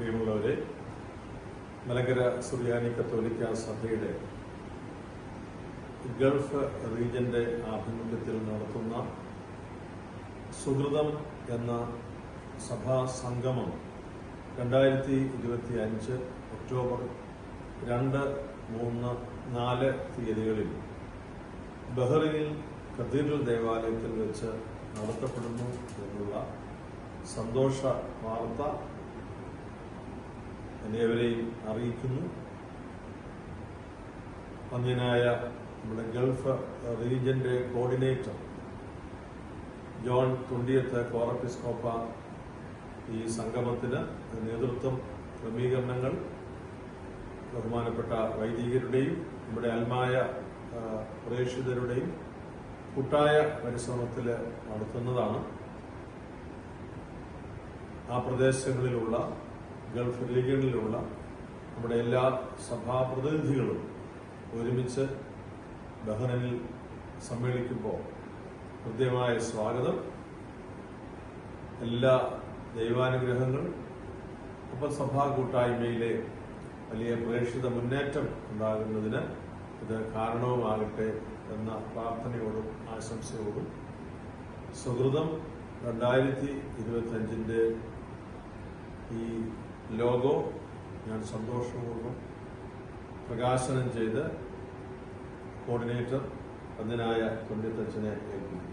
പ്രിയമുള്ളവരെ, മലങ്കര സുറിയാനി കത്തോലിക്ക സഭയുടെ ഗൾഫ് റീജിയന്റെ ആഭിമുഖ്യത്തിൽ നടത്തുന്ന സുഹൃതം എന്ന സഭാ സംഗമം 2025 ഒക്ടോബർ 2, 3, 4 തീയതികളിൽ ബഹ്റൈനിൽ കത്തീഡ്രൽ ദേവാലയത്തിൽ വെച്ച് നടത്തപ്പെടുന്നു എന്നുള്ള സന്തോഷ വാർത്ത ഏവരെയും അറിയിക്കുന്നു. വന്ധ്യനായ നമ്മുടെ ഗൾഫ് റീജിയന്റെ കോർഡിനേറ്റർ ജോൺ തുണ്ടിയത്ത് കോറപ്പിസ്കോപ്പ ഈ സംഗമത്തിന് നേതൃത്വം, ക്രമീകരണങ്ങൾ ബഹുമാനപ്പെട്ട വൈദികരുടെയും നമ്മുടെ അൽമായ പ്രേക്ഷിതരുടെയും കൂട്ടായ പരിശ്രമത്തിൽ നടത്തുന്നതാണ്. ആ പ്രദേശങ്ങളിലുള്ള ഗൾഫ് റീജിയണിലുള്ള നമ്മുടെ എല്ലാ സഭാപ്രതിനിധികളും ഒരുമിച്ച് ബഹ്റൈനിൽ സമ്മേളിക്കുമ്പോൾ ഹൃദ്യമായ സ്വാഗതം, എല്ലാ ദൈവാനുഗ്രഹങ്ങൾ, ഒപ്പം സഭാ കൂട്ടായ്മയിലെ വലിയ പ്രേക്ഷിത മുന്നേറ്റം ഉണ്ടാകുന്നതിന് ഇത് കാരണവുമാകട്ടെ എന്ന പ്രാർത്ഥനയോടും ആശംസയോടും സുഹൃതം 2025 ഈ ലോഗോ ഞാൻ സന്തോഷപൂർവ്വം പ്രകാശനം ചെയ്ത് കോർഡിനേറ്റർ വന്ധ്യനായ തുണ്ടിയത്തച്ഛനെ ഏൽപ്പിക്കുന്നു.